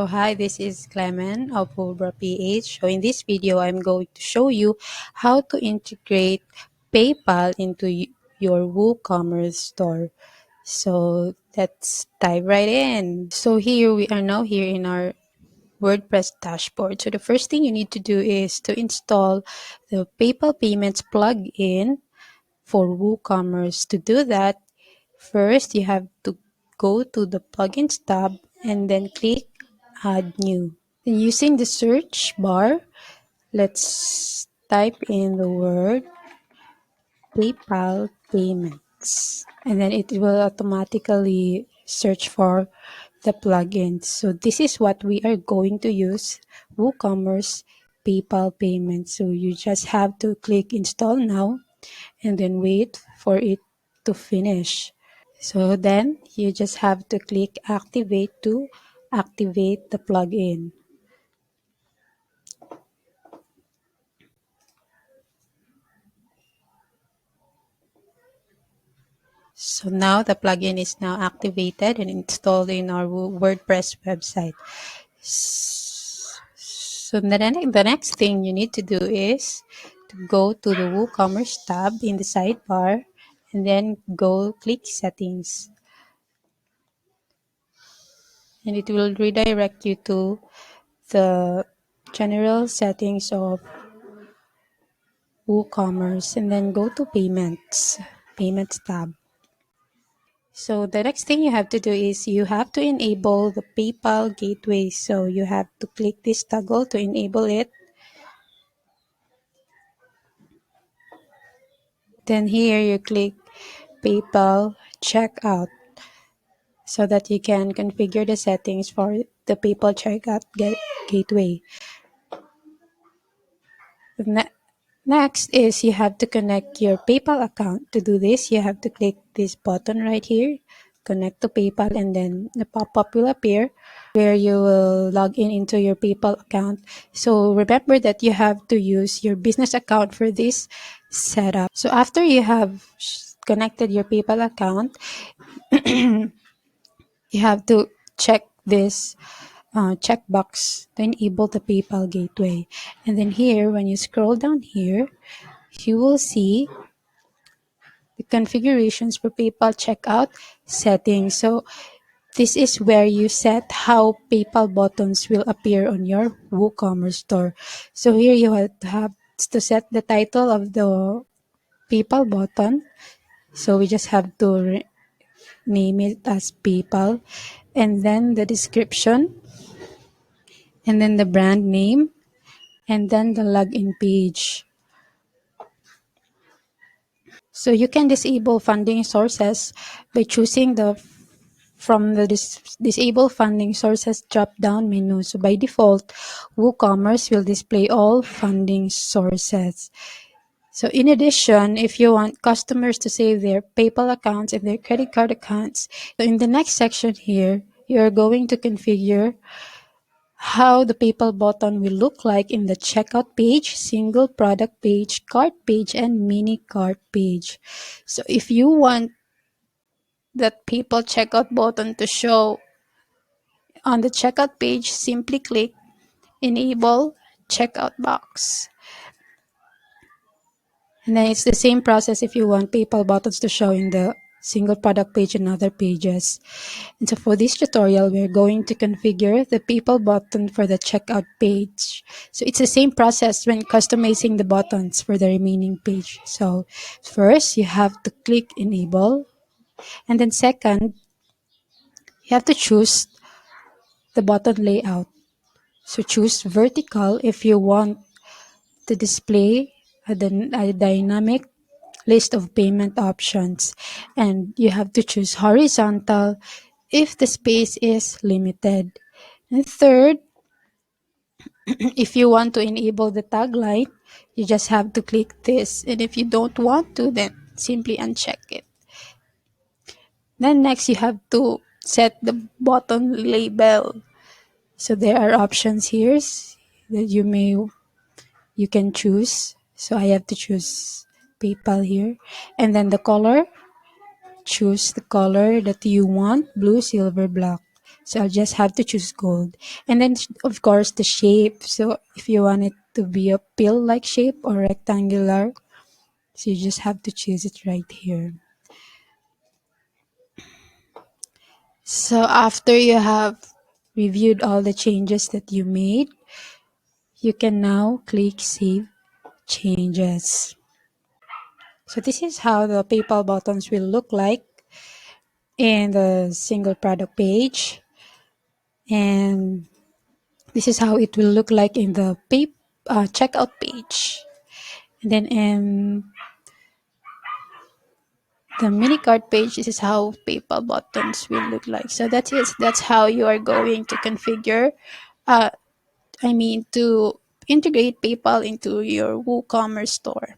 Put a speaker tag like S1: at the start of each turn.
S1: So hi, this is Clement of UbraPh. So in this video, I'm going to show you how to integrate PayPal into your WooCommerce store. So let's dive right in. So here we are now here in our WordPress dashboard. So the first thing you need to do is to install the PayPal payments plugin for WooCommerce. To do that, first you have to go to the plugins tab and then click add new. Then using the search bar, let's type in the word PayPal payments and then it will automatically search for the plugins. So this is what we are going to use, WooCommerce PayPal payments. So you just have to click install now and then wait for it to finish. So then you just have to click activate to activate the plugin. So now the plugin is now activated and installed in our WordPress website. So the next thing you need to do is to go to the WooCommerce tab in the sidebar and then go click settings. And it will redirect you to the general settings of WooCommerce and then go to payments tab. So the next thing you have to do is you have to enable the PayPal gateway. So you have to click this toggle to enable it. Then here you click PayPal checkout so that you can configure the settings for the PayPal checkout gateway. Next is you have to connect your PayPal account. To do this, you have to click this button right here, connect to PayPal, and then the pop-up will appear where you will log in into your PayPal account. So remember that you have to use your business account for this setup. So after you have connected your PayPal account, you have to check this checkbox to enable the PayPal gateway. And then here, when you scroll down here, you will see the configurations for PayPal checkout settings. So this is where you set how PayPal buttons will appear on your WooCommerce store. So here you have to set the title of the PayPal button. So we just have to name it as PayPal, and then the description, and then the brand name, and then the login page. So you can disable funding sources by choosing the from the disable funding sources drop down menu. So by default, WooCommerce will display all funding sources. So in addition, if you want customers to save their PayPal accounts and their credit card accounts, so in the next section here, you're going to configure how the PayPal button will look like in the checkout page, single product page, cart page, and mini cart page. So if you want that PayPal checkout button to show on the checkout page, simply click enable checkout box. And then it's the same process if you want PayPal buttons to show in the single product page and other pages. And so for this tutorial, we're going to configure the PayPal button for the checkout page. So it's the same process when customizing the buttons for the remaining page. So first, you have to click enable. And then second, you have to choose the button layout. So choose vertical if you want to display a dynamic list of payment options, and you have to choose horizontal if the space is limited. And third, if you want to enable the tagline, you just have to click this, and if you don't want to, then simply uncheck it. Then next, you have to set the button label. So there are options here that you can choose. So I have to choose PayPal here. And then the color, choose the color that you want, blue, silver, black. So I'll just have to choose gold. And then, of course, the shape. So if you want it to be a pill-like shape or rectangular, so you just have to choose it right here. So after you have reviewed all the changes that you made, you can now click Save Changes. So this is how the PayPal buttons will look like in the single product page. And this is how it will look like in the checkout page. And then in the mini cart page, this is how PayPal buttons will look like. So that's how you are going to configure, to integrate PayPal into your WooCommerce store.